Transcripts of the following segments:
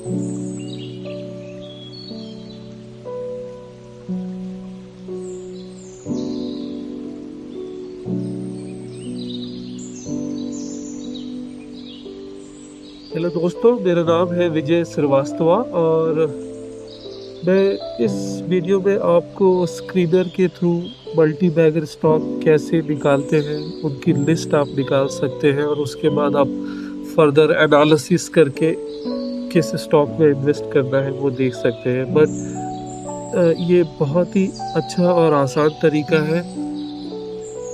Hello दोस्तों, मेरा नाम है विजय श्रीवास्तव और मैं इस वीडियो में आपको स्क्रीनर के थ्रू मल्टी बैगर स्टॉक कैसे निकालते हैं उनकी लिस्ट आप निकाल सकते हैं और उसके बाद आप फर्दर एनालिसिस करके किस स्टॉक में इन्वेस्ट करना है वो देख सकते हैं। बट ये बहुत ही अच्छा और आसान तरीका है।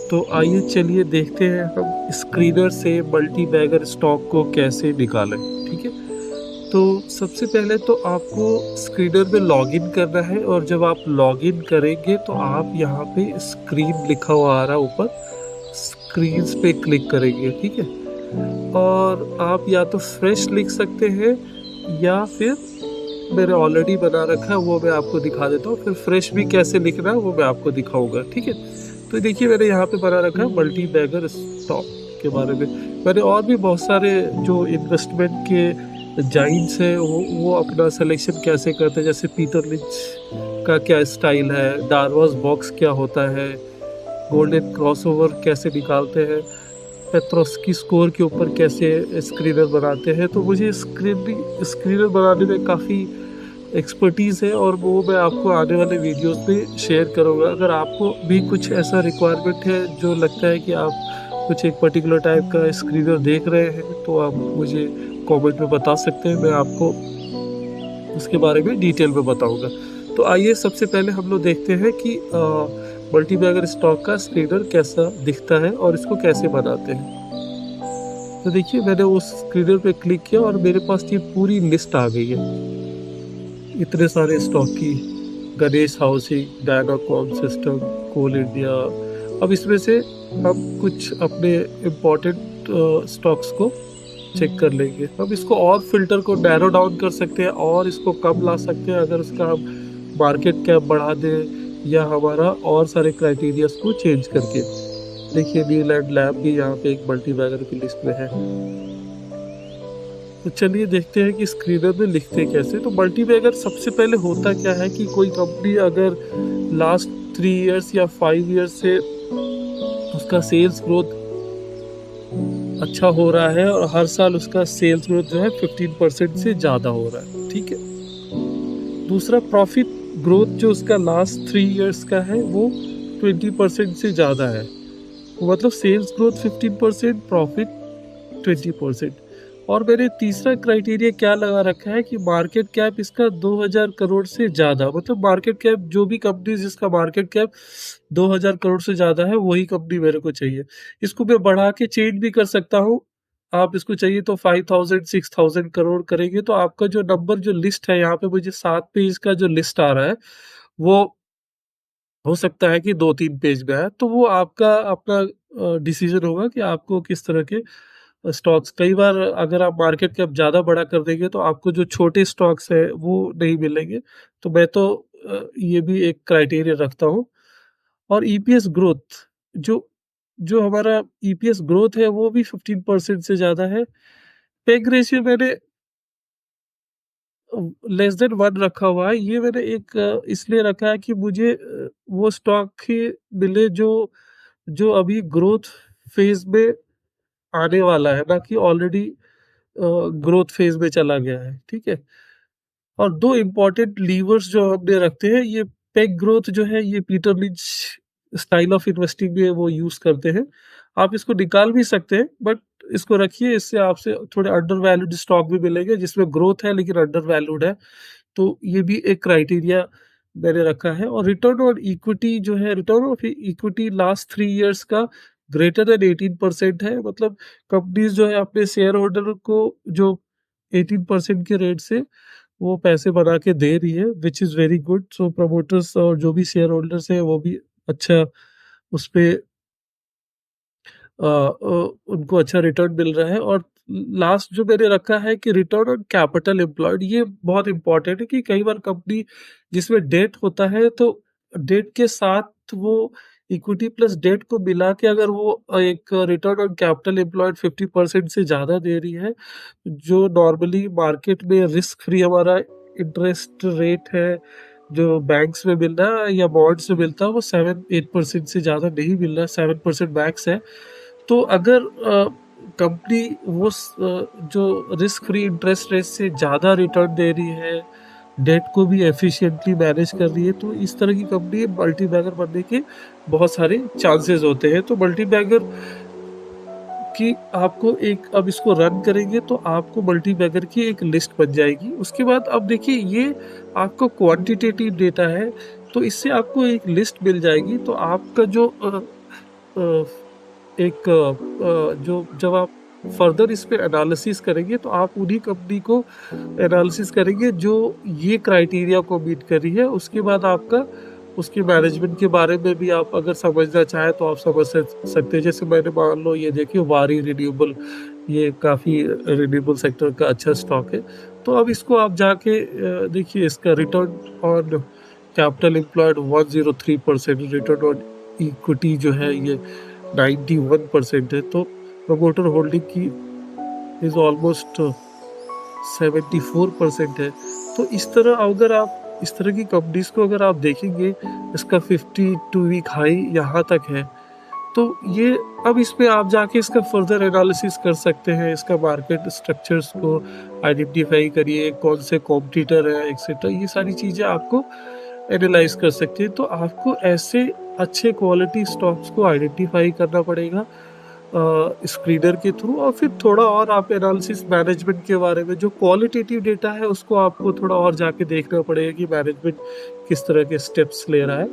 तो आइए चलिए देखते हैं हम स्क्रीनर से मल्टी बैगर स्टॉक को कैसे निकालें। ठीक है, तो सबसे पहले तो आपको स्क्रीनर में लॉगिन करना है और जब आप लॉगिन करेंगे तो आप यहाँ पे स्क्रीन लिखा हुआ आ रहा है ऊपर, स्क्रीन पे क्लिक करेंगे। ठीक है, और आप या तो फ्रेश लिख सकते हैं या फिर मैंने ऑलरेडी बना रखा है वो मैं आपको दिखा देता हूँ, फिर फ्रेश भी कैसे लिखना है वो मैं आपको दिखाऊंगा। ठीक है, तो देखिए मैंने यहाँ पे बना रखा है मल्टी बैगर स्टॉक के बारे में। मैंने और भी बहुत सारे जो इन्वेस्टमेंट के जाइंट्स हैं वो अपना सिलेक्शन कैसे करते हैं, जैसे पीटर लिंच का क्या स्टाइल है, डार्वस बॉक्स क्या होता है, गोल्डन क्रॉसओवर कैसे निकालते हैं, पेट्रोस्की स्कोर के ऊपर कैसे स्क्रीनर बनाते हैं। तो मुझे स्क्रीनर बनाने में काफ़ी एक्सपर्टीज़ है और वो मैं आपको आने वाले वीडियोस में शेयर करूँगा। अगर आपको भी कुछ ऐसा रिक्वायरमेंट है जो लगता है कि आप कुछ एक पर्टिकुलर टाइप का स्क्रीनर देख रहे हैं तो आप मुझे कमेंट में बता सकते हैं, मैं आपको उसके बारे में डिटेल में बताऊँगा। तो आइए सबसे पहले हम लोग देखते हैं कि मल्टी बैगर स्टॉक का स्क्रीनर कैसा दिखता है और इसको कैसे बनाते हैं। तो देखिए मैंने उस स्क्रीनर पे क्लिक किया और मेरे पास ये पूरी लिस्ट आ गई है इतने सारे स्टॉक की। गणेश हाउसिंग, डायनाकॉम सिस्टम, कोल इंडिया। अब इसमें से हम कुछ अपने इम्पोर्टेंट स्टॉक्स को चेक कर लेंगे। अब इसको और फिल्टर को नैरो डाउन कर सकते हैं और इसको कम ला सकते हैं अगर उसका हम मार्केट कैप बढ़ा दें या हमारा और सारे क्राइटेरियाज को चेंज करके। देखिए नील एंड लैब भी यहाँ पे एक मल्टी बैगर की लिस्ट में है। तो चलिए देखते हैं कि स्क्रीनर में लिखते कैसे। तो मल्टी बैगर सबसे पहले होता क्या है कि कोई कंपनी अगर लास्ट 3 इयर्स या 5 इयर्स से उसका सेल्स ग्रोथ अच्छा हो रहा है और हर साल उसका सेल्स ग्रोथ जो है 15% से ज़्यादा हो रहा है। ठीक है, दूसरा प्रॉफिट ग्रोथ जो उसका लास्ट 3 इयर्स का है वो 20% से ज़्यादा है। मतलब सेल्स ग्रोथ 15%, प्रॉफिट 20%। और मैंने तीसरा क्राइटेरिया क्या लगा रखा है कि मार्केट कैप इसका 2000 करोड़ से ज़्यादा। मतलब मार्केट कैप जो भी कंपनी जिसका मार्केट कैप 2000 करोड़ से ज़्यादा है वही कंपनी मेरे को चाहिए। इसको मैं बढ़ा के चेंज भी कर सकता हूँ। आप इसको चाहिए तो 5000 6000 करोड़ करेंगे तो आपका जो नंबर जो लिस्ट है यहाँ पे मुझे 7 पेज का जो लिस्ट आ रहा है वो हो सकता है कि 2-3 पेज में है। तो वो आपका अपना डिसीजन होगा कि आपको किस तरह के स्टॉक्स। कई बार अगर आप मार्केट कैप ज़्यादा बड़ा कर देंगे तो आपको जो छोटे स्टॉक्स है वो नहीं मिलेंगे। तो मैं तो ये भी एक क्राइटेरिया रखता हूँ। और ईपीएस ग्रोथ जो जो हमारा ईपीएस ग्रोथ है वो भी 15% से ज़्यादा है। पेग रेशियो मैंने लेस देन 1 रखा हुआ है। ये मैंने एक इसलिए रखा है कि मुझे वो स्टॉक ही मिले जो जो अभी ग्रोथ फेज में आने वाला है, ना कि ऑलरेडी ग्रोथ फेज में चला गया है। ठीक है, और दो इम्पोर्टेंट लीवर्स जो हमने रखते हैं, ये पेग ग्रोथ जो है ये Peter lynch style of investing में वो यूज करते हैं। आप इसको निकाल भी सकते हैं बट इसको रखिए, इससे आपसे थोड़े अंडर वैल्यूड स्टॉक भी मिलेंगे जिसमें ग्रोथ है लेकिन अंडर वैल्यूड है। तो ये भी एक क्राइटेरिया मैंने रखा है। और रिटर्न ऑन इक्विटी जो है, return of equity last 3 years का ग्रेटर देन 18% है। मतलब कंपनीज जो है अपने शेयर होल्डर को जो 18% के रेट से वो पैसे बना के दे रही है, which is very good. So promoters और जो भी शेयर होल्डर्स है वो भी अच्छा उस पे उनको अच्छा रिटर्न मिल रहा है। और लास्ट जो मैंने रखा है कि रिटर्न ऑन कैपिटल एम्प्लॉयड, ये बहुत इंपॉर्टेंट है कि कई बार कंपनी जिसमें डेट होता है तो डेट के साथ वो इक्विटी प्लस डेट को मिला के अगर वो एक रिटर्न ऑन कैपिटल एम्प्लॉयड 50% से ज़्यादा दे रही है, जो नॉर्मली मार्केट में रिस्क फ्री हमारा इंटरेस्ट रेट है, जो बैंक्स में मिल रहा है या बॉन्ड्स में मिलता है, वो 7-8% से ज़्यादा नहीं मिल रहा है, 7% मैक्स है। तो अगर कंपनी जो रिस्क फ्री इंटरेस्ट रेट से ज़्यादा रिटर्न दे रही है, डेट को भी एफिशिएंटली मैनेज कर रही है, तो इस तरह की कंपनी मल्टी बैगर बनने के बहुत सारे चांसेस होते हैं। तो मल्टी बैगर की आपको एक, अब इसको रन करेंगे तो आपको मल्टी बैगर की एक लिस्ट बन जाएगी। उसके बाद अब देखिए, ये आपको क्वांटिटेटिव डेटा है, तो इससे आपको एक लिस्ट मिल जाएगी। तो आपका जो जो जब आप फर्दर इस पे एनालिसिस करेंगे, तो आप उन्हीं कंपनी को एनालिसिस करेंगे जो ये क्राइटेरिया को मीट कर रही है। उसके बाद आपका उसके मैनेजमेंट के बारे में भी आप अगर समझना चाहें तो आप समझ सकते हैं। जैसे मैंने मान लो ये देखिए वारी रिन्यूएबल, ये काफ़ी रिन्यूएबल सेक्टर का अच्छा स्टॉक है। तो अब इसको आप जाके देखिए, इसका return on capital employed 103%, return on equity जो है ये 91% है। तो प्रमोटर होल्डिंग की इज ऑलमोस्ट 74% है। तो इस तरह अगर आप इस तरह की कंपनीज को अगर आप देखेंगे, इसका 52 वीक हाई यहाँ तक है। तो ये, अब इसमें आप जाके इसका फर्दर एनालिसिस कर सकते हैं, इसका मार्केट स्ट्रक्चर्स को आइडेंटिफाई करिए, कौन से कॉम्पिटिटर है एक्सेट्रा, ये सारी चीज़ें आपको एनालाइज कर सकते हैं। तो आपको ऐसे अच्छे क्वालिटी स्टॉक्स को आइडेंटिफाई करना पड़ेगा स्क्रीनर के थ्रू, और फिर थोड़ा और आप एनालिसिस मैनेजमेंट के बारे में, जो क्वालिटेटिव डेटा है उसको आपको थोड़ा और जाके देखना पड़ेगा कि मैनेजमेंट किस तरह के स्टेप्स ले रहा है,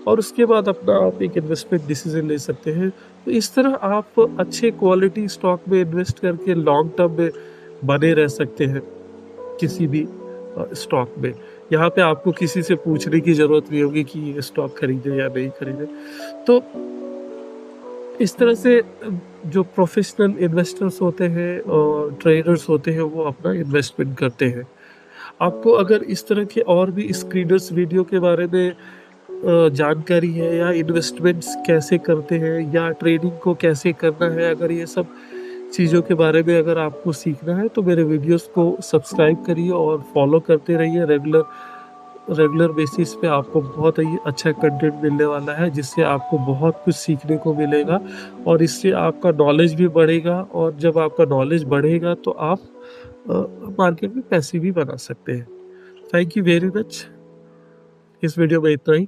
और उसके बाद अपना आप एक इन्वेस्टमेंट डिसीजन ले सकते हैं। तो इस तरह आप अच्छे क्वालिटी स्टॉक में इन्वेस्ट करके लॉन्ग टर्म में बने रह सकते हैं किसी भी स्टॉक में। यहाँ पे आपको किसी से पूछने की ज़रूरत नहीं होगी कि ये स्टॉक खरीदें या नहीं खरीदें। तो इस तरह से जो प्रोफेशनल इन्वेस्टर्स होते हैं और ट्रेडर्स होते हैं, वो अपना इन्वेस्टमेंट करते हैं। आपको अगर इस तरह के और भी स्क्रीनर्स वीडियो के बारे में जानकारी है, या इन्वेस्टमेंट्स कैसे करते हैं, या ट्रेडिंग को कैसे करना है, अगर ये सब चीज़ों के बारे में अगर आपको सीखना है, तो मेरे वीडियोस को सब्सक्राइब करिए और फॉलो करते रहिए। रेगुलर रेगुलर बेसिस पे आपको बहुत ही अच्छा कंटेंट मिलने वाला है, जिससे आपको बहुत कुछ सीखने को मिलेगा, और इससे आपका नॉलेज भी बढ़ेगा। और जब आपका नॉलेज बढ़ेगा तो आप मार्केट में पैसे भी बना सकते हैं। Thank you very much. इस वीडियो में इतना ही।